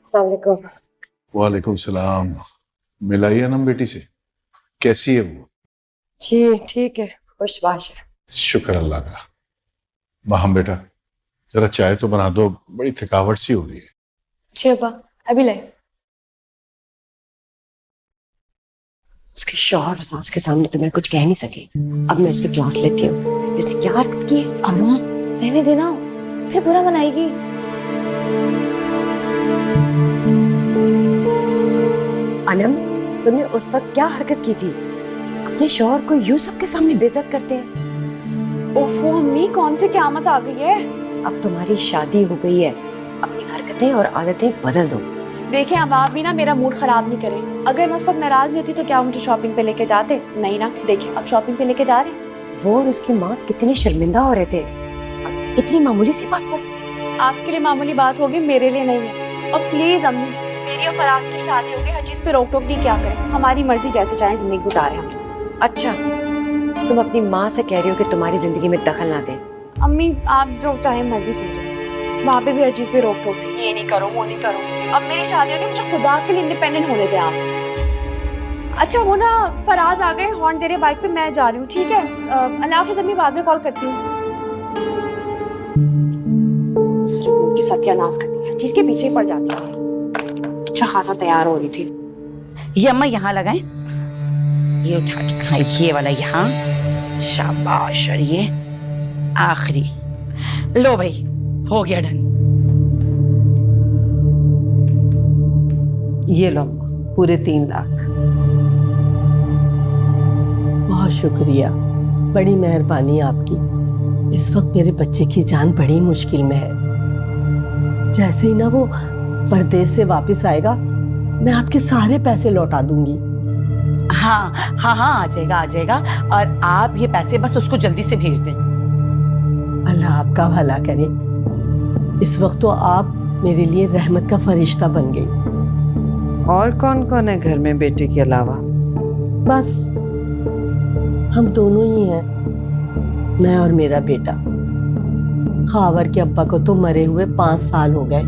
अस्सलाम वालेकुम। वालेकुम सलाम। मिलाई है ना बेटी से? कैसी है वो? जी ठीक है, खुशबाश है। शुक्र अल्लाह का। माहम बेटा, जरा चाय तो बना दो, बड़ी थकावट सी हो रही है। जी अब्बा, अभी ले। उसके शौहर और सास के सामने तो मैं कुछ कह नहीं सकी। अब मैं उसकी क्लास लेती हूँ। इसने क्या हरकत की है? अम्मा रहने देना, फिर बुरा मनाएगी। अनम, तुमने उस वक्त क्या हरकत की थी? अपने शौहर को यूं सबके सामने बेइज्जत करते हैं। ओफो अम्मी, कौन सी क़यामत आ गई है। अब तुम्हारी शादी हो गई है, अपनी हरकतें और आदतें बदल दो। देखें, अब आप भी ना मेरा मूड खराब नहीं करें। अगर मैं उस वक्त नाराज नहीं होती तो क्या मुझे शॉपिंग पे लेके जाते? नहीं ना। देखिए, अब शॉपिंग पे लेके जा रहे हैं। वो और उसकी माँ कितने शर्मिंदा हो रहे थे, अब इतनी मामूली सी बात पर। आपके लिए मामूली बात होगी, मेरे लिए नहीं है। और प्लीज अम्मी, मेरी और फराज की शादी होगी, हर चीज पे रोक टोक नहीं क्या करें। हमारी मर्जी, जैसे चाहे जिंदगी गुजारे हम। अच्छा, तुम अपनी माँ से कह रही हो कि तुम्हारी जिंदगी में दखल ना दे? अम्मी, आप जो चाहे मर्जी समझे। वहाँ पे भी हर चीज पे रोक टोक थी, ये नहीं करो वो नहीं करो। अब मेरी शादी होगी, मुझे खुदा के लिए इंडिपेंडेंट होने दें आप। अच्छा, वो ना फराज आ गए, हॉर्न दे रहे बाइक पे, मैं जा रही हूँ। ठीक है, अल्लाह हाफिज़ अम्मी, बाद में कॉल करती हूँ। की सत्यानाश करती है, चीज के पीछे ही पड़ जाती है। अच्छा खासा तैयार हो रही थी। ये अम्मा यहाँ लगाएं, ये उठा के, हाँ ये वाला यहाँ, शाबाश। और ये आखिरी, लो भाई, हो गया डन। ये लो अम्मा, पूरे 3 लाख। बहुत शुक्रिया, बड़ी मेहरबानी आपकी। इस वक्त मेरे बच्चे की जान बड़ी मुश्किल में है। जैसे ही ना वो परदेश से वापस आएगा, मैं आपके सारे पैसे लौटा दूंगी। हाँ हाँ हाँ, आ जाएगा आ जाएगा। और आप ये पैसे बस उसको जल्दी से भेज दें। अल्लाह आपका भला करे। इस वक्त तो आप मेरे लिए रहमत का फरिश्ता बन गई। और कौन कौन है घर में बेटे के अलावा? बस हम दोनों ही हैं, मैं और मेरा बेटा। खावर के अब्बा को तो मरे हुए 5 साल हो गए।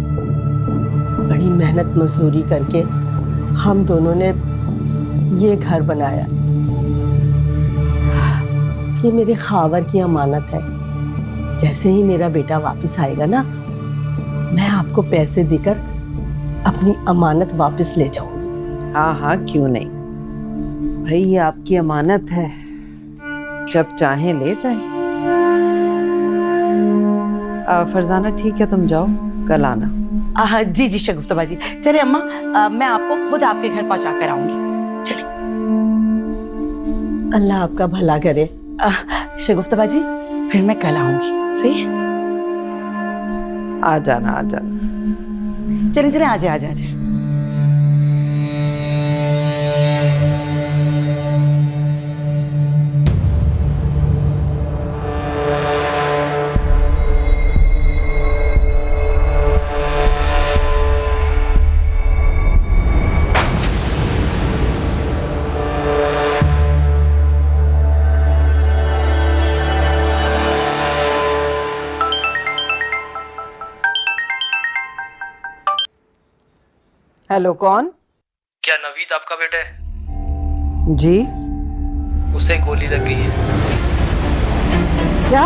बड़ी मेहनत मजदूरी करके हम दोनों ने ये घर बनाया। ये मेरे खावर की अमानत है। जैसे ही मेरा बेटा वापस आएगा ना, मैं आपको पैसे देकर अपनी अमानत वापस ले जाऊंगी। हाँ हाँ, क्यों नहीं भाई, ये आपकी अमानत है, जब चाहें ले जाएं। फरजाना ठीक है, तुम जाओ, कल आना। जी जी शगुफ्ता बाजी, चले अम्मा, मैं आपको खुद आपके घर पहुंचा कर आऊंगी। चले। अल्लाह आपका भला करे। शगुफ्ता बाजी, फिर मैं कल आऊंगी, सही है? आ जाना आ जाना। चले चले, आजा आजा आजा। हेलो, कौन? क्या नवीद आपका बेटा है? जी। उसे गोली लग गई है। क्या?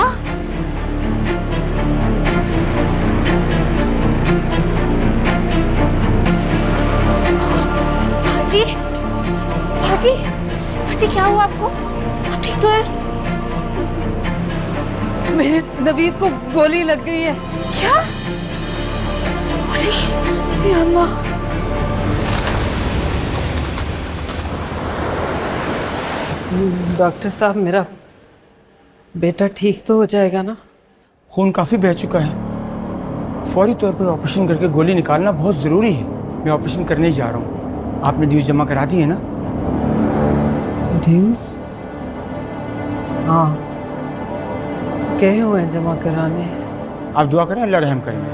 हाजी, हाजी, हाजी, क्या हुआ आपको? आप ठीक तो है? मेरे नवीद को गोली लग गई है। क्या गोली? या अल्लाह। डॉक्टर साहब, मेरा बेटा ठीक तो हो जाएगा ना? खून काफ़ी बह चुका है। फौरी तौर पर ऑपरेशन करके गोली निकालना बहुत ज़रूरी है। मैं ऑपरेशन करने ही जा रहा हूँ। आपने ड्यूज जमा करा दी है ना? ड्यूज? हाँ, गए हुए हैं जमा कराने। आप दुआ करें, अल्लाह रहम करेंगे।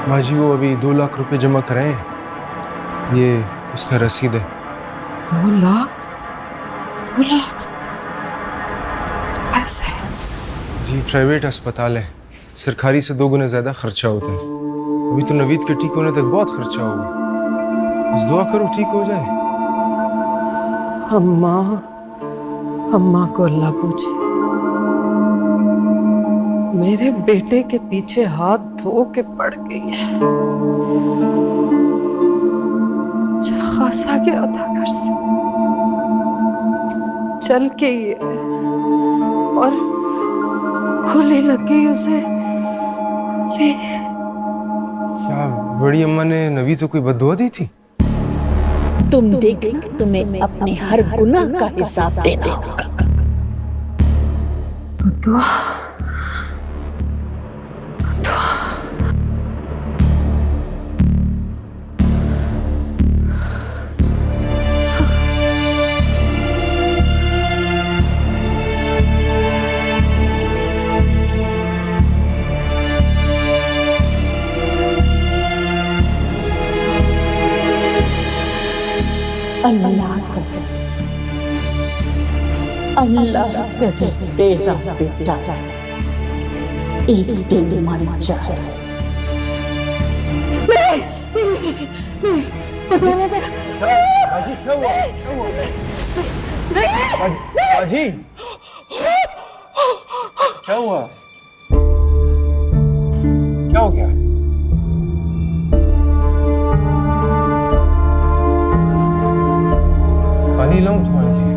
माजी, वो अभी 2 लाख रुपए जमा कराए, ये उसका रसीद है। 2 लाख? 2 लाख तो पैसे? जी, प्राइवेट अस्पताल है, सरकारी से 2 गुना ज्यादा खर्चा होता है। अभी तो नवीद के ठीक होने तक बहुत खर्चा होगा। बस दुआ करो ठीक हो जाए। अम्मा को अल्लाह पूछे। मेरे बेटे के पीछे हाथ धो के पड़ गई है। अच्छा खासा गया था घर से, चल के ही है, और गोली लग गई उसे। गोली। क्या बड़ी अम्मा ने नवीद को कोई बद्दुआ दी थी? तुम देखना, तुम्हें अपने हर गुनाह का हिसाब देना होगा। बद्दुआ। अल्लाह करे तेरा बेटा एक दिन मर जाए। बाजी क्या हुआ? बाजी क्या हुआ? क्या हो गया? पानी लाऊं तुम्हारे लिए?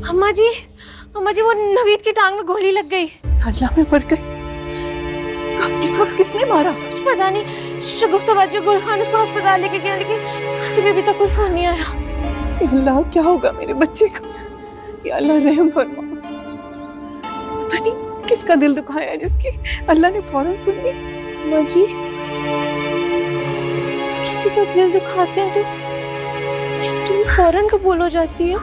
अम्मा जी वो नवीद की टांग में गोली लग गई। अल्लाह में मर गई। कब, किस वक्त, किसने मारा? कुछ पता नहीं। शगुफ्ता बाजी गुल खान उसको अस्पताल लेके गया, लेकिन अभी तक कोई फोन नहीं आया। अल्लाह क्या होगा मेरे बच्चे को? या अल्लाह रहम फरमा। पता नहीं किसका दिल दुखाया जिसकी अल्लाह ने फौरन सुन ली। अम्मा जी किसी का दिल दुखाते हैं तो क्या तुम फौरन कबूल हो जाती है?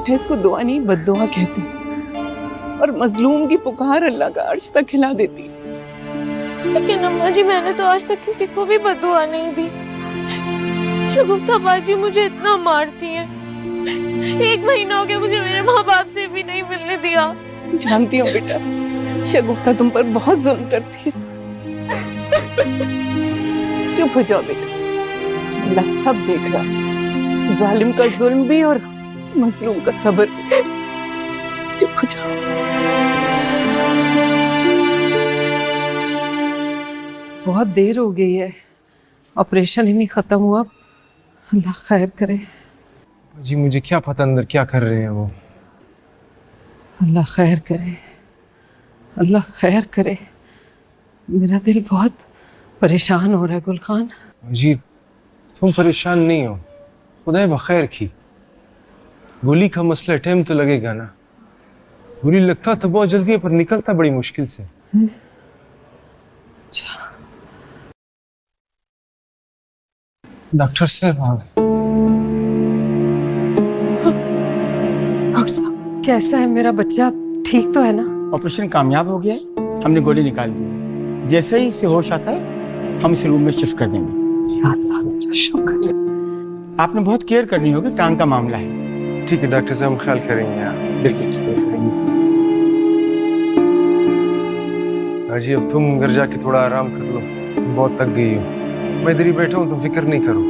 इसको दुआ नहीं बद्दुआ कहते हैं, और मजलूम की पुकार अल्लाह का अर्श तक हिला देती है। लेकिन अम्मा जी मैंने तो आज तक किसी को भी बद्दुआ नहीं दी। शगुफ्ता बाजी मुझे इतना मारती है। 1 महीना हो गया मुझे मेरे माँ बाप से भी नहीं मिलने दिया। जानती हूँ बेटा, शगुफ्ता तुम पर बहुत जुल्म करती है। चुप हो जाओ बेटा, अल्लाह सब देख रहा है। जालिम का जुल्म भी और मजलूम का सब्र भी। चुप हो जाओ। बहुत देर हो गई है, ऑपरेशन ही नहीं खत्म हुआ। अल्लाह खैर करे। जी मुझे क्या पता अंदर क्या कर रहे हैं वो। अल्लाह खैर करे, अल्लाह खैर करे। मेरा दिल बहुत परेशान हो रहा है गुल खान। जी तुम परेशान नहीं हो, खुदा बखैर की। गोली का मसला, टाइम तो लगेगा ना। गोली लगता तो बहुत जल्दी है, पर निकलता बड़ी मुश्किल से। डॉक्टर साहब आ गए। डॉक्टर साहब कैसा है मेरा बच्चा? ठीक तो है ना? ऑपरेशन कामयाब हो गया है, हमने गोली निकाल दी है। जैसे ही इसे होश आता है हम इस रूम में शिफ्ट कर देंगे। शुक्र। आपने बहुत केयर करनी होगी, टांग का मामला है। ठीक है डॉक्टर साहब, हम ख्याल करेंगे। बिल्कुल ठीक करेंगे। जी अब तुम घर जाके थोड़ा आराम कर लो, बहुत थक गई हो। मैं इधर ही बैठा हूँ, तुम फिक्र नहीं करो।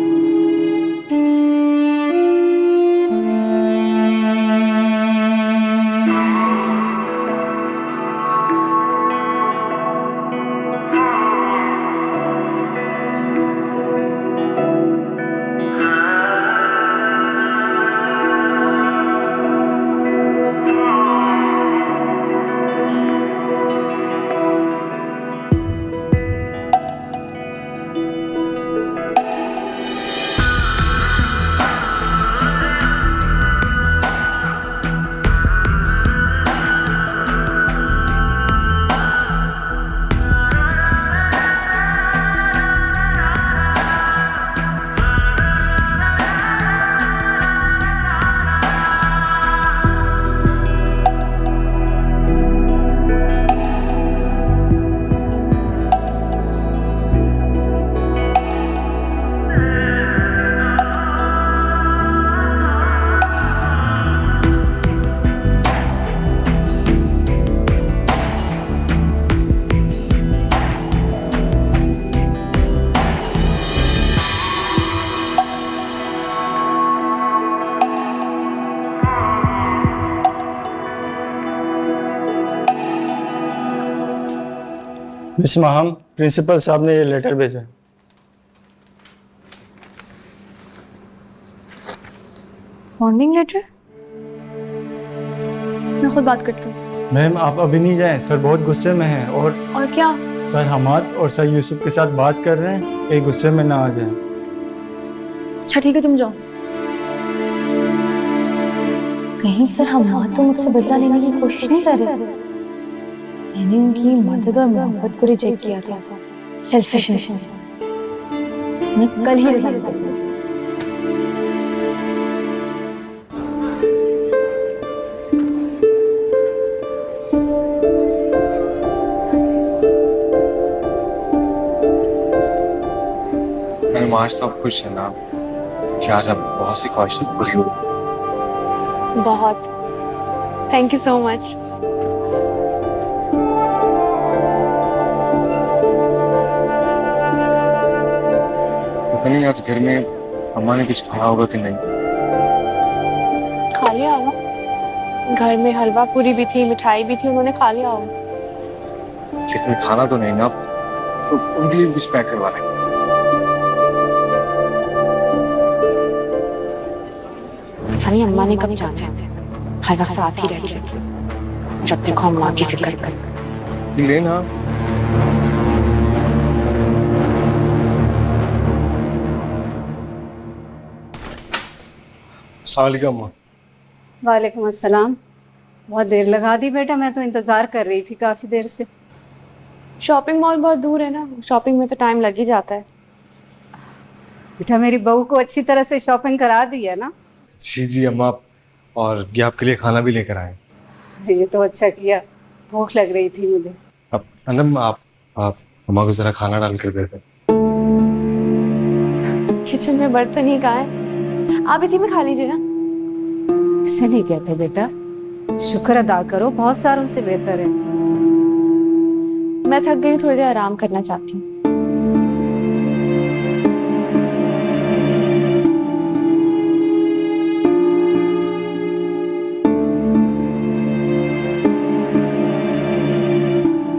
मिस माहम, प्रिंसिपल साहब ने ये लेटर भेजा है। Warning letter? मैं खुद बात करती हूँ। मैम आप अभी नहीं जाएं, सर बहुत गुस्से में हैं। और क्या? सर हमाद और सर यूसुफ के साथ बात कर रहे हैं, एक गुस्से में ना आ जाएं। अच्छा ठीक है, तुम जाओ। कहीं सर हमाद तो मुझसे बदला लेने की कोशिश नहीं कर रहे? मैंने उनकी मदद और मोहब्बत को रिजेक्ट किया था। सेल्फिश। मैं कल ही रिजाइन कर दूंगी। आज सब खुश है ना कि आज आप बहुत सी ख्वाहिशें पूरी हुई। बहुत। Thank you so much. पता नहीं आज घर में अम्मा ने कुछ खाया होगा कि नहीं। खा लिया होगा। घर में हलवा पूरी भी थी, मिठाई भी थी, उन्होंने खा लिया होगा। लेकिन खाना तो नहीं ना, तो उनके लिए कुछ पैक करवा लें। पता नहीं अम्मा ने कब जाना है, हर वक्त साथ ही रहती है। जब देखो अम्मा की फिक्र कर। लेना अम्मा। वालेकुम अस्सलाम। बहुत देर लगा दी बेटा, मैं तो इंतजार कर रही थी काफी देर से। शॉपिंग मॉल बहुत दूर है ना, शॉपिंग में तो टाइम लग ही जाता है। बेटा मेरी बहू को अच्छी तरह से शॉपिंग करा दी है ना? जी जी अम्मा, और ये आपके लिए खाना भी लेकर आए। ये तो अच्छा किया, भूख लग रही थी मुझे। अब अनम आप अम्मा को जरा खाना डाल कर देते। किचन में बर्तन ही कहाँ है, आप इसी में खा लीजिए ना। इसे नहीं कहते बेटा, शुक्र अदा करो, बहुत सारों से बेहतर है। मैं थक गई हूँ, थोड़ी देर आराम करना चाहती हूँ।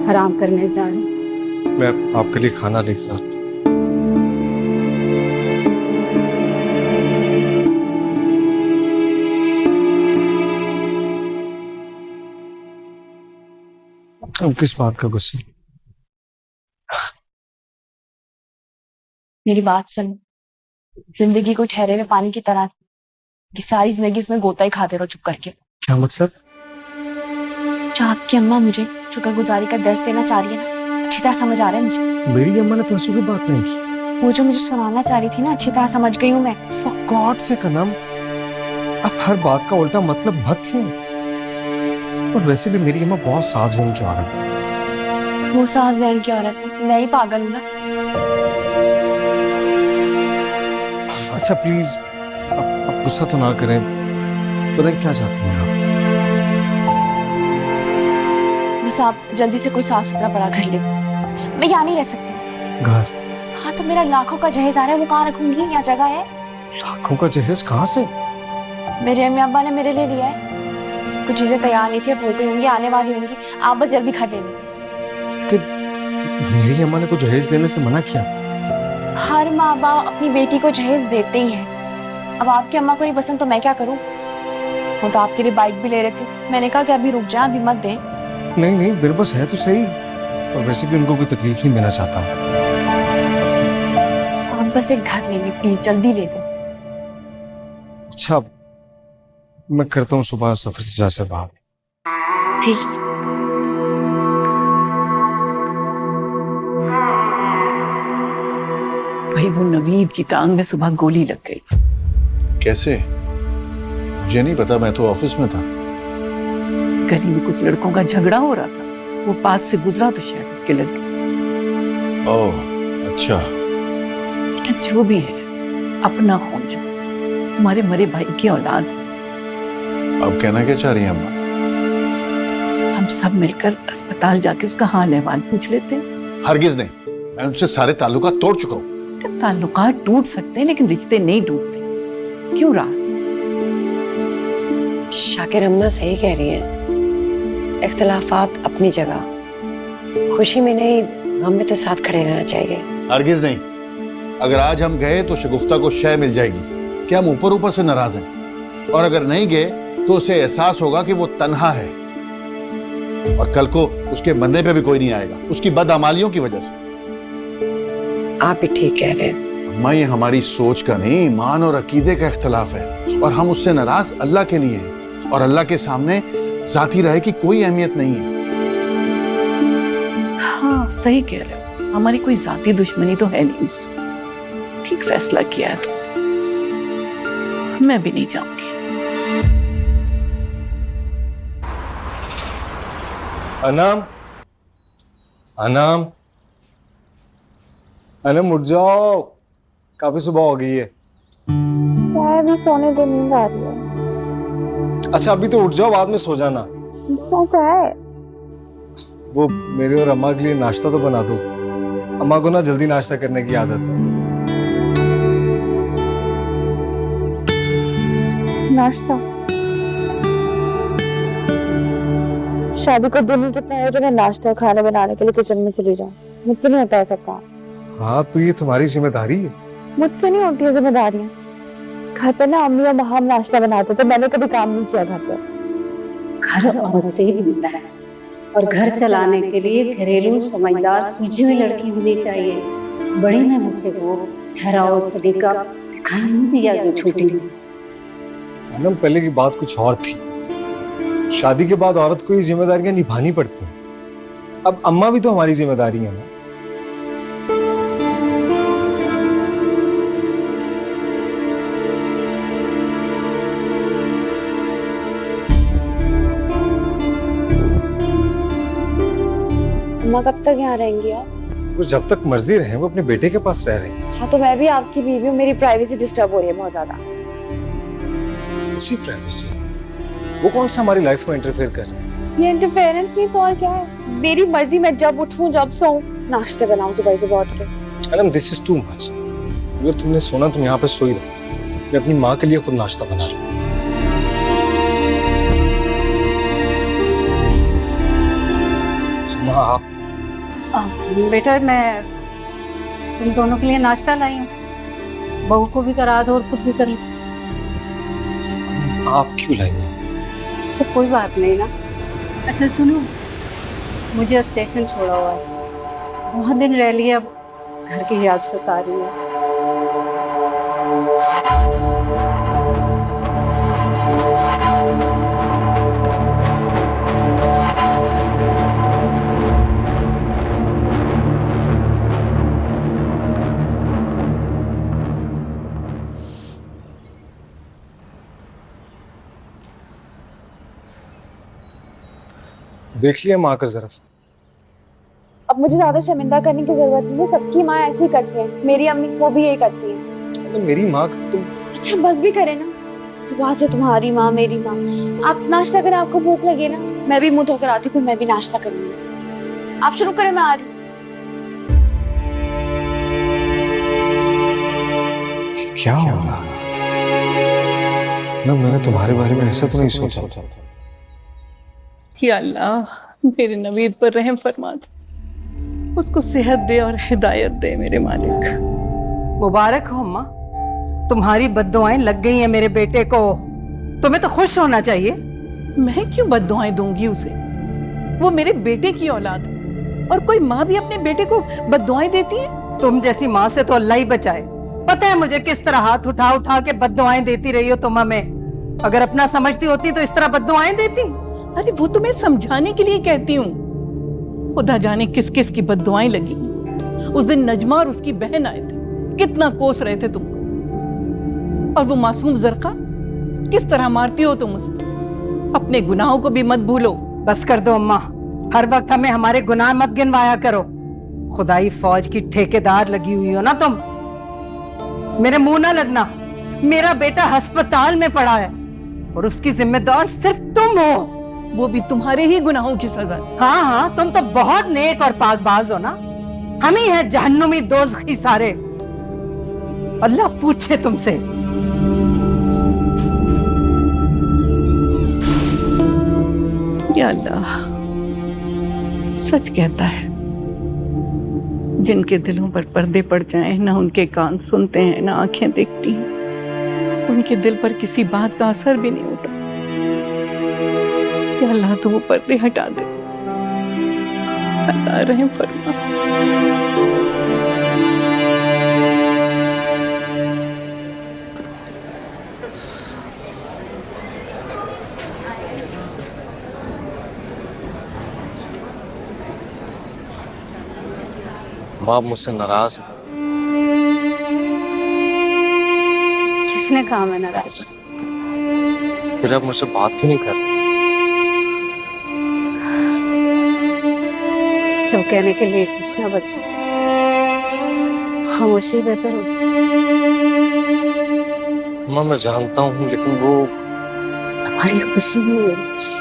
आराम करने जा रही। मैं आपके लिए खाना लेकर आता हूँ। अब किस बात का गुस्सा? मेरी बात सुन, जिंदगी को ठहरे हुए पानी की तरह कि सारी जिंदगी उसमें गोता ही खाते रहो चुप करके। क्या मतलब? जो आपकी अम्मा मुझे शुक्रगुजारी का दर्ज देना चाह रही है ना, अच्छी तरह समझ आ रहा है मुझे। मेरी अम्मा ने तो ऐसी कोई बात नहीं की। वो जो मुझे सुनाना चाह रही थी ना, अच्छी तरह समझ गई हूँ मैं। For God sake अनम, आप हर बात का उल्टा मतलब मत लें। और वैसे भी मेरी अम्मा बहुत साफ ज़हन की औरत है। वो साफ ज़हन की औरत है, मैं ही पागल हूँ ना। अच्छा प्लीज, अब गुस्सा तो ना करें। पता नहीं क्या चाहती हैं आप? बस आप जल्दी से कोई साफ सुथरा बड़ा घर ले। मैं यहाँ नहीं रह सकती। घर? हाँ तो मेरा लाखों का जहेज आ रहा है, वो कहाँ रखूंगी? यहाँ जगह है। लाखों का जहेज कहाँ से? मेरे अम्मी अब्बा ने मेरे लिए लिया है। कुछ चीजें तैयार नहीं थी, अब हो गई होंगी, आने वाली होंगी। आप बस जल्दी घर ले लो। कि मेरी अम्मा ने तो जहेज लेने से मना किया। हर माँ बाप अपनी बेटी को जहेज देते ही हैं। अब आपकी अम्मा को नहीं पसंद तो मैं क्या करूँ? वो तो आपके लिए बाइक भी ले रहे थे, मैंने कहा कि अभी रुक जाए, अभी मत दें। नहीं नहीं, मेरे पास है तो सही, और वैसे भी उनको कोई तकलीफ नहीं देना चाहता। आप बस एक घर ले लो प्लीज, जल्दी ले लो। अच्छा मैं करता हूँ सुबह सफर से बाहर। ठीक है। भाई वो नवीद की टांग में सुबह गोली लग गई। कैसे? मुझे नहीं पता, मैं तो ऑफिस में था। गली में कुछ लड़कों का झगड़ा हो रहा था, वो पास से गुजरा तो शायद उसके लग गई। ओह अच्छा। बेटा जो भी है अपना खून है, तुम्हारे मरे भाई की औलाद है। अब कहना क्या चाह रही हैं अम्मा? हम सब मिलकर अस्पताल जाके उसका हाल अहवाल पूछ लेते हैं। हरगिज नहीं, मैं उनसे सारे ताल्लुकात तोड़ चुका हूँ। ताल्लुकात टूट सकते हैं लेकिन रिश्ते नहीं टूटते। क्यों रहा? शाकिर अम्मा सही कह रही हैं। इख्तिलाफात अपनी जगह, खुशी में नहीं हमें तो साथ खड़े रहना चाहिए। हरगिज नहीं। अगर आज हम गए तो शगुफ्ता को शय मिल जाएगी कि हम ऊपर ऊपर से नाराज हैं, और अगर नहीं गए तो उसे एहसास होगा कि वो तन्हा है, और कल को उसके मरने पे भी कोई नहीं आएगा उसकी बदअमालियों की वजह से। आप भी ठीक कह रहे हैं। अम्मा, ये हमारी सोच का नहीं, ईमान और अकीदे का इख्तलाफ है, और हम उससे नाराज अल्लाह के लिए हैं, और अल्लाह के सामने जाती राय की कोई अहमियत नहीं है। हाँ सही कह रहे हो, हमारी कोई जाती दुश्मनी तो है नहीं उससे। ठीक फैसला किया है तो मैं भी नहीं जाऊंगी। अनम, अनम, अनम उठ जाओ, काफी सुबह हो गई है। क्या भी सोने दे, नींद आ रही है। अच्छा अभी तो उठ जाओ, बाद में सो जाना। क्या है? वो मेरे और अम्मा के लिए नाश्ता तो बना दो। अम्मा को ना जल्दी नाश्ता करने की आदत है। नाश्ता? शादी को दिन कितना है जो मैं नाश्ता खाना बनाने के लिए किचन में चली जाऊं? मुझसे नहीं होता ऐसा काम। हाँ तो ये तुम्हारी जिम्मेदारी है। मुझसे नहीं होती है जिम्मेदारियां। घर पे ना अम्मी और हम नाश्ता बनाते थे, मैंने कभी काम नहीं किया घर पे। घर औरत से ही बनता है, और घर चलाने के लिए घरेलू समझदार सूझी हुई लड़की होनी चाहिए। बड़ी ने मुझे वो ठहराव सलीका दिखाई नहीं दिया जो छोटी ने। अनम, पहले की बात कुछ और थी। शादी के बाद औरत को ये जिम्मेदारियां निभानी पड़ती हैं। अब अम्मा भी तो हमारी जिम्मेदारी है ना। अम्मा कब तक यहाँ रहेंगी आप? वो जब तक मर्जी रहे, वो अपने बेटे के पास रह रहे हैं। हाँ तो मैं भी आपकी बीवी हूँ, मेरी प्राइवेसी डिस्टर्ब हो रही है बहुत ज्यादा। इसी प्राइवेसी, वो कौन सा हमारी लाइफ में इंटरफेयर कर रहे हैं? ये इंटरफेरेंस नहीं तो और क्या है? मेरी मर्जी, मैं जब उठूं जब सोऊं, नाश्ते बनाऊं सुबह उठ के। Anam, this is too much. अगर तुमने सोना तुम यहाँ पे सोई रहो। मैं अपनी माँ के लिए खुद नाश्ता बना रहा हूँ। माँ, बेटा मैं तुम दोनों के लिए नाश्ता लाई हूँ। बहू को भी करा दो और खुद भी कर लो। आप क्यों लाएंगे? अच्छा कोई बात नहीं ना। अच्छा सुनो, मुझे स्टेशन छोड़ा हुआ है, बहुत दिन रह लिए, अब घर की याद सता रही है। देख लिया माँ का ज़रा। अब मुझे ज्यादा शर्मिंदा करने की जरूरत नहीं है, सबकी माँ ऐसे ही करती है, मेरी अम्मी वो भी यही करती है। मेरी माँ तुम। अच्छा बस भी करे ना, सुबह से तुम्हारी माँ मेरी माँ। आप नाश्ता करें, आपको भूख लगे ना, मैं भी मुंह धोकर आती हूँ, मैं भी नाश्ता करूंगी। आप शुरू करें, मैं आ रही हूँ। क्या हो रहा? ना मैंने तुम्हारे बारे में ऐसा तो नहीं सोचा था। या अल्लाह, मेरे नवीद पर रहम फरमा दे, उसको सेहत दे और हिदायत दे मेरे मालिक। मुबारक हो अम्मा, तुम्हारी बद्दुआएं लग गई हैं मेरे बेटे को। तुम्हें तो खुश होना चाहिए। मैं क्यों बद्दुआएं दूंगी उसे? वो मेरे बेटे की औलाद है, और कोई माँ भी अपने बेटे को बद्दुआएं देती है? तुम जैसी माँ से तो अल्लाह ही बचाए। पता है मुझे किस तरह हाथ उठा उठा के बद्दुआएं देती रही हो तुम हमें। अगर अपना समझती होती तो इस तरह बद्दुआएं देती? अरे वो तो मैं समझाने के लिए कहती हूँ। खुदा जाने किस किस की बद्दुआएं लगी। उस दिन नजमा और उसकी बहन आए थे, कितना कोस रहे थे तुमको। और वो मासूम जरका, किस तरह मारती हो तुम उसे। अपने गुनाहों को भी मत भूलो। बस कर दो अम्मा, हर वक्त हमें हमारे गुनाह मत गिनवाया करो। खुदाई फौज की ठेकेदार लगी हुई हो ना तुम। मेरे मुंह ना लगना। मेरा बेटा अस्पताल में पड़ा है और उसकी जिम्मेदार सिर्फ तुम हो। वो भी तुम्हारे ही गुनाहों की सजा। हाँ हाँ, तुम तो बहुत नेक और पाकबाज हो ना। हम ही हैं जहन्नुमी दोज़खी सारे। अल्लाह पूछे तुमसे। या अल्लाह, सच कहता है, जिनके दिलों पर पर्दे पड़ जाएं, ना उनके कान सुनते हैं ना आंखें देखती हैं, उनके दिल पर किसी बात का असर भी नहीं होता। या अल्लाह तो वो पर्दे हटा दे। हटा रहे फरमा। बाप मुझसे नाराज है। किसने कहा मैं नाराज हूं? फिर आप मुझसे बात क्यों नहीं कर रहे? जब कहने के लिए कुछ ना बचे, खामोशी बेहतर होती। माँ मैं जानता हूँ, लेकिन वो तुम्हारी खुशी में मेरी खुशी।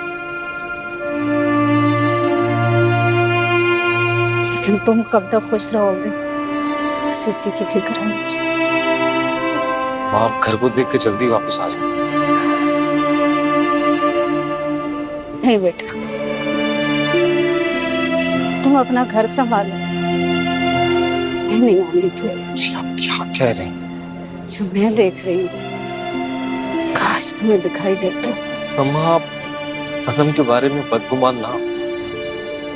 लेकिन तुम कब तक खुश रहोगे, बस इसी की फिक्र है मुझे। माँ आप घर को देख के जल्दी वापस आ जाओ। नहीं बेटा, तुम अपना घर संभालो। मैं नहीं आऊंगी तुम्हें। आप क्या कह रही हैं? जो मैं देख रही हूँ, काश तुम्हें दिखाई देता। अम्मा आप अनम के बारे में बदगुमान ना हो।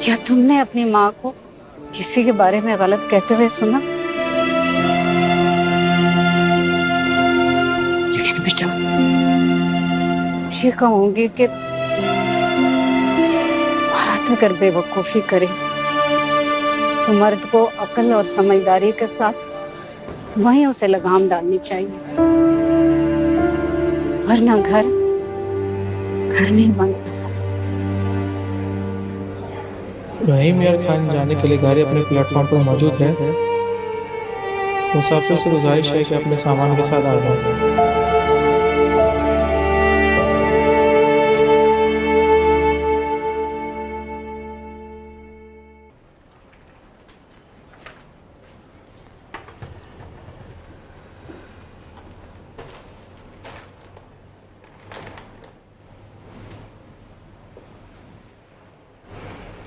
क्या तुमने अपनी माँ को किसी के बारे में गलत कहते हुए सुना? लेकिन बेटा, ये कहूंगी कि औरत अगर बेवकूफी करे तो मर्द को अक्ल और समझदारी के साथ वहीं उसे लगाम डालनी चाहिए, वरना घर नहीं बनता। रहीम यार खान जाने के लिए गाड़ी अपने प्लेटफॉर्म पर मौजूद है। मुसाफिर से गुजारिश है कि अपने सामान के साथ आ जाए।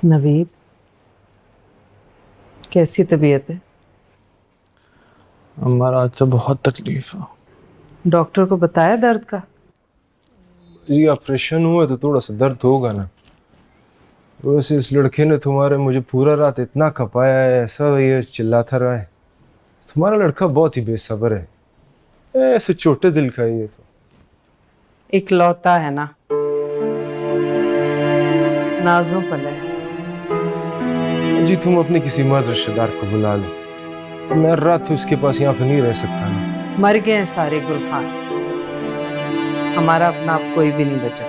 नवीब, कैसी तबीयत है? हमारा आज तो बहुत तकलीफ है। डॉक्टर को बताया दर्द का? जी ऑपरेशन हुआ तो थोड़ा सा दर्द होगा ना। वैसे इस लड़के ने मुझे पूरा रात इतना खपाया है, ऐसा ये चिल्लाता रहा है। तुम्हारा लड़का बहुत ही बेसब्र है, ऐसे छोटे दिल का है ये तो। इकलौता है ना, नाजों पले। जी तुम अपने किसी मर्द रिश्तेदार को बुला लो, मैं रात तो उसके पास यहाँ पे नहीं रह सकता ना। मर गए हैं सारे गुलखान, हमारा अपना आप कोई भी नहीं बचा।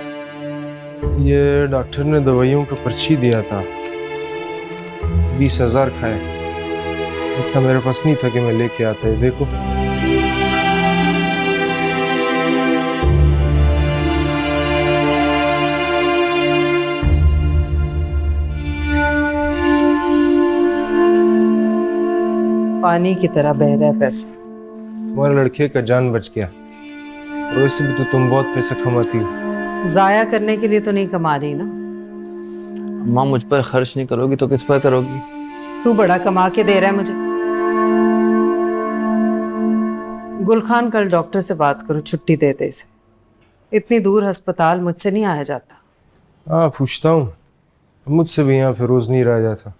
ये डॉक्टर ने दवाइयों का पर्ची दिया था, 20,000 खाए। इतना मेरे पास नहीं था कि मैं लेके आता है। देखो पानी की तरह बह रहा है पैसा। तुम्हारे लड़के का जान बच गया। वैसे भी तो तुम बहुत पैसा कमाती हो। जाया करने के लिए तो नहीं कमा रही ना। माँ मुझ पर खर्च नहीं करोगी तो किस पर करोगी? तू बड़ा कमा के दे रहा है मुझे। गुलखान कल डॉक्टर से बात करो, छुट्टी दे दे इसे। इतनी दूर अस्पताल मुझसे नहीं आया जाता। हाँ पूछता हूँ, मुझसे भी यहाँ पे रोज नहीं रहा जाता।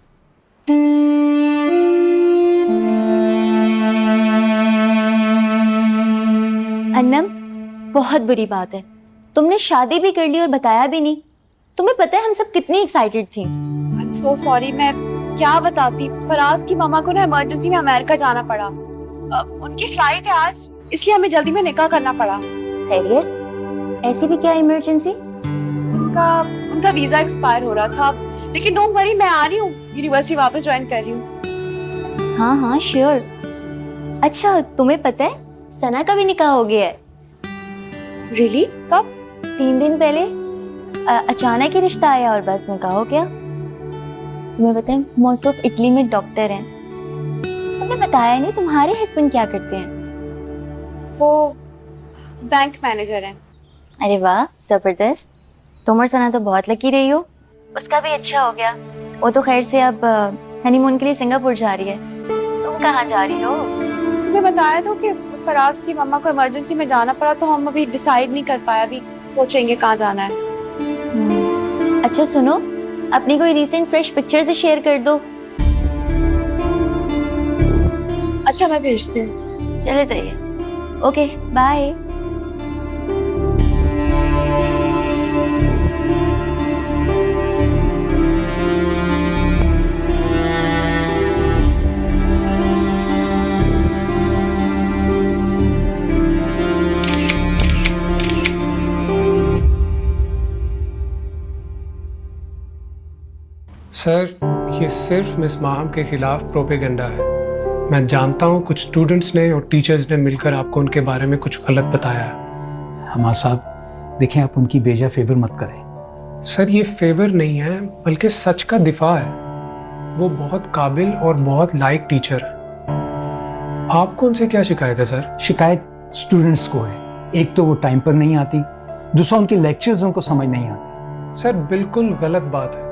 अन्नम, बहुत बुरी बात है, तुमने शादी भी कर ली और बताया भी नहीं। तुम्हें पता है हम सब कितनी एक्साइटेड थी। I'm so sorry, मैं क्या बताती। फराज की मामा को ना इमरजेंसी में अमेरिका जाना पड़ा। उनकी फ्लाइट है आज, इसलिए हमें जल्दी में निकाह करना पड़ा। खैरियत? ऐसी भी क्या इमरजेंसी? उनका वीजा एक्सपायर हो रहा था, लेकिन डोंट वरी, मैं आ रही हूँ, यूनिवर्सिटी वापस ज्वाइन कर रही हूँ। हाँ हाँ श्योर। अच्छा तुम्हें पता है सना का भी निकाह हो गया है। रियली? कब? 3 दिन पहले। अचानक ही रिश्ता आया और बस निकाह हो गया। तुम्हें पता है मौसूफ इटली में डॉक्टर हैं। तुमने बताया नहीं तुम्हारे हस्बैंड क्या करते हैं? वो बैंक मैनेजर हैं। अरे वाह जबरदस्त। तुम और सना तो बहुत लकी रही हो। उसका भी अच्छा हो गया। वो तो खैर से अब हनीमून के लिए सिंगापुर जा रही है। कहाँ जा रही हो? तुम्हें बताया तो कि फराज की मम्मा को इमरजेंसी में जाना पड़ा, तो हम अभी डिसाइड नहीं कर पाया, अभी सोचेंगे कहाँ जाना है। अच्छा सुनो, अपनी कोई रीसेंट फ्रेश पिक्चर से शेयर कर दो। अच्छा मैं भेजती हूँ। चले जाइए। Okay bye. सर ये सिर्फ मिस माहम के खिलाफ प्रोपेगेंडा है। मैं जानता हूँ कुछ स्टूडेंट्स ने और टीचर्स ने मिलकर आपको उनके बारे में कुछ गलत बताया है। हमार साहब देखें, आप उनकी बेजा फेवर मत करें। सर ये फेवर नहीं है बल्कि सच का दिफा है। वो बहुत काबिल और बहुत लायक टीचर है। आपको उनसे क्या शिकायत है सर? शिकायत स्टूडेंट्स को है। एक तो वो टाइम पर नहीं आती, दूसरा उनके लेक्चर्स उनको समझ नहीं आते। सर बिल्कुल गलत बात है।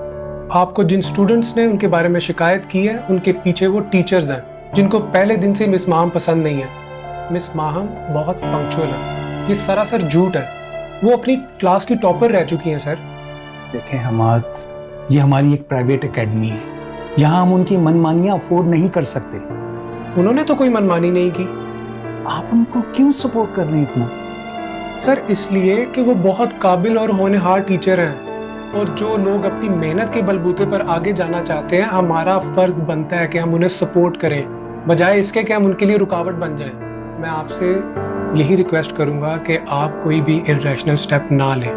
आपको जिन स्टूडेंट्स ने उनके बारे में शिकायत की है उनके पीछे वो टीचर्स हैं जिनको पहले दिन से मिस माहम पसंद नहीं है। मिस माहम बहुत पंक्चुअल है, ये सरासर झूठ है। वो अपनी क्लास की टॉपर रह चुकी हैं सर। देखें हमाद, ये हमारी एक प्राइवेट एकेडमी है, यहाँ हम उनकी मनमानियाँ अफोर्ड नहीं कर सकते। उन्होंने तो कोई मनमानी नहीं की। आप उनको क्यों सपोर्ट कर रहे हैं इतना? सर इसलिए कि वो बहुत काबिल और होनहार टीचर हैं, और जो लोग अपनी मेहनत के बलबूते पर आगे जाना चाहते हैं, हमारा फर्ज बनता है कि हम उन्हें सपोर्ट करें, बजाय इसके कि हम उनके लिए रुकावट बन जाएं। मैं आपसे यही रिक्वेस्ट करूंगा कि आप कोई भी इररेशनल स्टेप ना लें।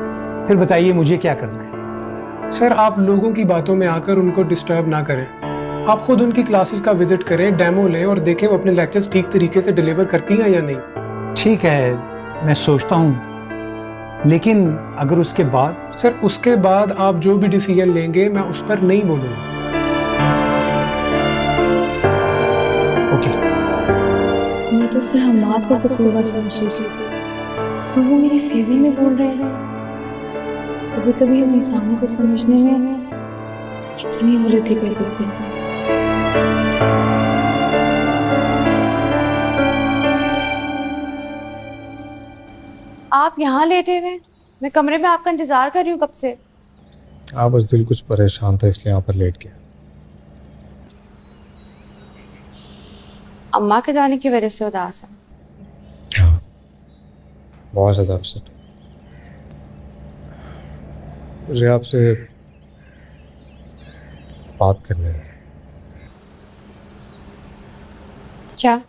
फिर बताइए मुझे क्या करना है? सर आप लोगों की बातों में आकर उनको डिस्टर्ब ना करें। आप खुद उनकी क्लासेस का विजिट करें, डेमो लें और देखें वो अपने लेक्चर्स ठीक तरीके से डिलीवर करती हैं या नहीं। ठीक है, मैं सोचता हूँ, लेकिन अगर उसके बाद? सर उसके बाद आप जो भी डिसीजन लेंगे मैं उस पर नहीं बोलूँगा। ओके। मैं तो सर हमाद को कसूरवार समझ रही थी, और वो मेरी फेवर में बोल रहे हैं। कभी कभी हम इंसानों को समझने में कितनी गलती कर देते हैं। आप यहाँ लेटे हुए? मैं कमरे में आपका इंतजार कर रही हूँ कब से। आप बस दिल कुछ परेशान था इसलिए यहाँ पर लेट गया। अम्मा के जाने की वजह से उदास है? हाँ, बहुत ज़्यादा अपसेट। मुझे आपसे बात करनी है। क्या?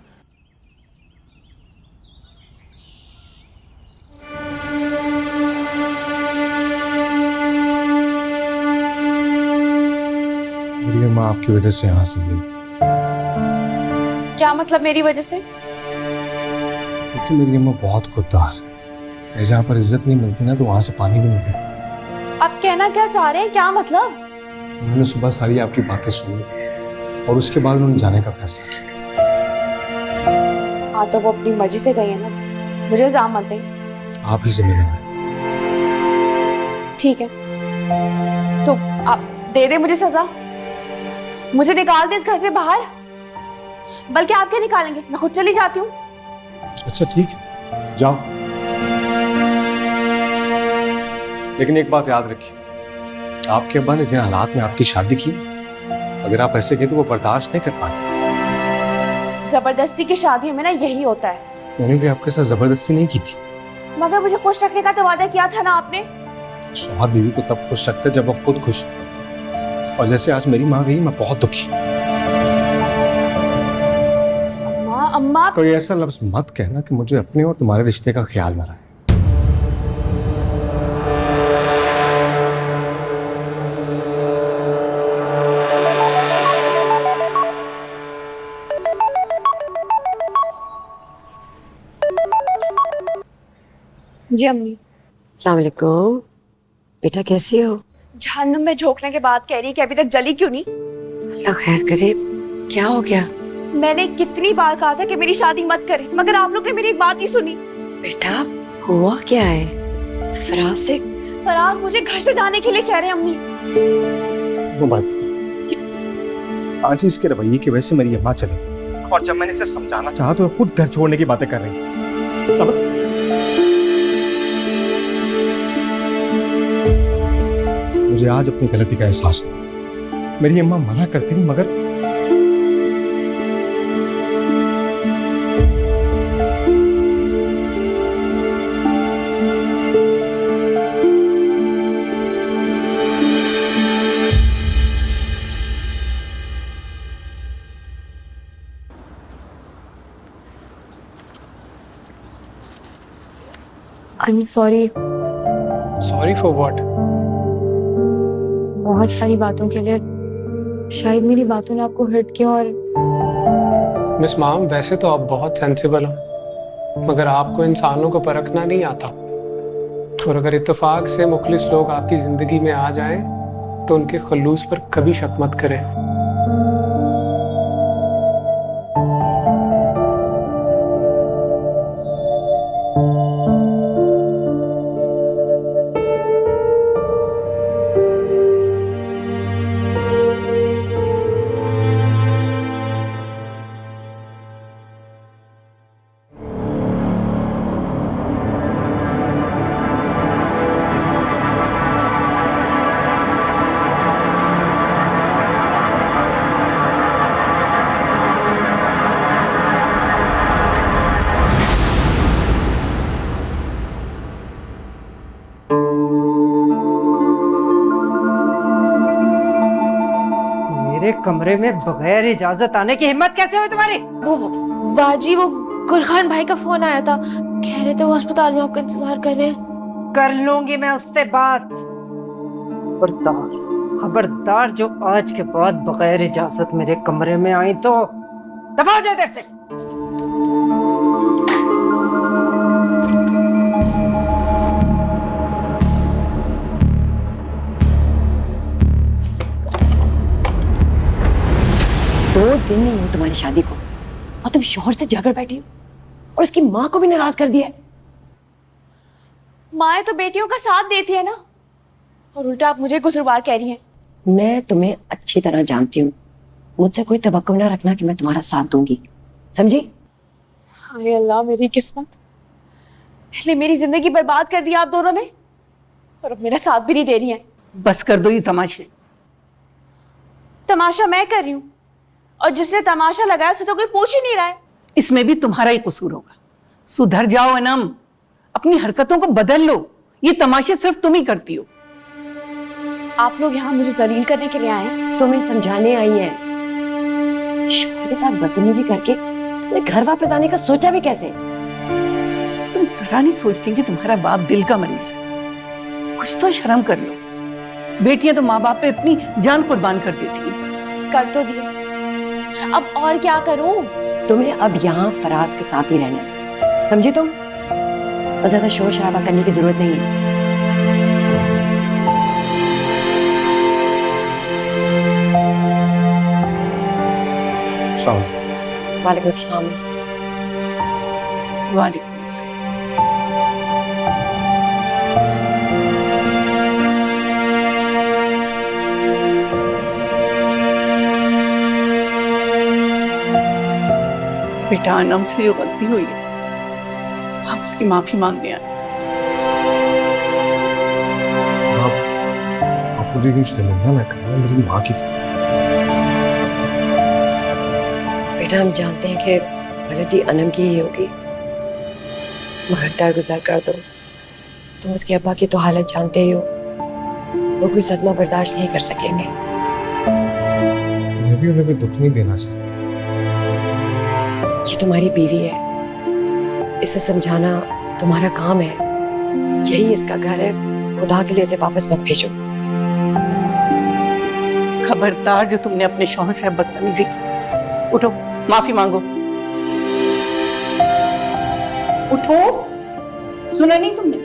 मेरी अम्मा आपकी वजह से यहाँ से गई। क्या मतलब मेरी वजह से? क्योंकि मेरी अम्मा बहुत खुददार है। जहाँ पर इज्जत नहीं मिलती ना, तो वहाँ से पानी भी नहीं देती। आप कहना क्या चाह रहे हैं? क्या मतलब? उन्होंने सुबह सारी आपकी बातें सुनी और उसके बाद उन्होंने जाने का फैसला किया। हाँ तो वो अपनी मर्जी से गई है ना, मुझे इल्जाम मत दें। आप ही जिम्मेदार हैं। ठीक है, तो आप दे दे मुझे सजा, मुझे निकाल दे इस घर से बाहर। बल्कि आप क्या निकालेंगे, मैं खुद चली जाती हूँ। अच्छा ठीक है, जाओ। लेकिन एक बात याद रखिए, आपके अब्बा ने जिन हालात में आपकी शादी की, अगर आप ऐसे गए तो वो बर्दाश्त नहीं कर पाए। जबरदस्ती की शादी में ना यही होता है। मैंने भी आपके साथ जबरदस्ती नहीं की थी। मगर मुझे खुश रखने का तो वादा किया था ना आपने। शौहर बीवी को तब खुश रखते जब वो खुद खुश हो। और जैसे आज मेरी माँ गई, मैं बहुत दुखी। अम्मा अम्मा कोई ऐसा लफ्ज मत कहना कि मुझे अपने और तुम्हारे रिश्ते का ख्याल ना रहे। जी अम्मी। अस्सलाम वालेकुम। बेटा कैसी हो? जहन्नुम में झोंकने के बाद कह रही है कि अभी तक जली क्यों नहीं? अल्लाह खैर करे, क्या हो गया? मैंने कितनी बार कहा था कि मेरी शादी मत करें, मगर आप लोग ने मेरी एक बात ही सुनी। बेटा हुआ क्या है? फराज मुझे घर से जाने के लिए कह रहे हैं अम्मी। वो बात आज इसके रवैये की वजह से मेरी अम्मा चली। और जब मैंने इसे समझाना चाहा तो खुद घर छोड़ने की बातें कर रही है। अब मुझे आज अपनी गलती का एहसास हुआ। मेरी अम्मा मना करती थी मगर I am sorry. Sorry for what? बहुत सारी बातों के लिए। शायद मेरी बातों ने आपको हर्ट किया। और मिस माम, वैसे तो आप बहुत सेंसिबल हो, मगर आपको इंसानों को परखना नहीं आता। और अगर इत्तेफाक से मुखलिस लोग आपकी जिंदगी में आ जाएं, तो उनके खलूस पर कभी शक मत करें। मेरे कमरे में बगैर इजाजत आने की हिम्मत कैसे हुई तुम्हारी? वो बाजी, वो गुलखान भाई का फोन आया था, कह रहे थे वो अस्पताल में आपका इंतजार कर रहे हैं। कर लूंगी मैं उससे बात। खबरदार खबरदार, जो आज के बाद बगैर इजाजत मेरे कमरे में आई तो दफा हो जाए इधर से। दो दिन नहीं हुए तुम्हारी शादी को और तुम शोहर से झगड़ बैठी हो और उसकी माँ को भी नाराज कर दिया। माँ तो बेटियों का साथ देती है ना, और उल्टा आप मुझे कसूरवार कह रही हैं। मैं तुम्हें अच्छी तरह जानती हूँ, मुझसे कोई तवक्को ना रखना कि मैं तुम्हारा साथ दूंगी, समझी? हाय अल्लाह, मेरी किस्मत। पहले मेरी जिंदगी बर्बाद कर दी आप दोनों ने, और अब मेरा साथ भी नहीं दे रही हैं। बस कर दो ये तमाशे। तमाशा मैं कर रही हूँ, और जिसने तमाशा लगाया उसे तो कोई पूछ ही नहीं रहा है। इसमें भी तुम्हारा ही कसूर होगा। सुधर जाओ अनम, अपनी हरकतों को बदल लो। ये तमाशे सिर्फ तुम ही करती हो। आप लोग यहाँ मुझे जलील करने के लिए आए हैं? तुम्हें समझाने आई हैं। शोहर के साथ बदतमीजी करके तुमने घर वापस आने का सोचा भी कैसे? तुम जरा नहीं सोचती कि तुम्हारा बाप दिल का मरीज है? कुछ तो शर्म कर लो। बेटियां तो माँ बाप पे अपनी जान कुर्बान कर देती हैं। कर तो दिए, अब और क्या करूं? तुम्हें अब यहाँ फराज के साथ ही रहना है, समझी तुम? और ज्यादा शोर शराबा करने की जरूरत नहीं है। वालेकुम अस्सलाम। वालेकुम अस्सलाम। बेटा, अनम से जो गलती हुई है, हम उसकी माफी मांगने आए। आप मुझे कुछ शर्मिंदा ना करना, मेरी माँ की तरह। बेटा, हम जानते हैं कि गलती अनम की ही होगी, मगर दरगुजर कर दो। तुम उसके अब्बा की तो हालत जानते ही हो, वो कोई सदमा बर्दाश्त नहीं कर सकेंगे। मैं भी उन्हें कोई दुख नहीं देना चाहता। ये तुम्हारी बीवी है, इसे समझाना तुम्हारा काम है। यही इसका घर है, खुदा के लिए इसे वापस मत भेजो। खबरदार, जो तुमने अपने शौहर से बदतमीजी की। उठो, माफी मांगो। उठो, सुना नहीं तुमने?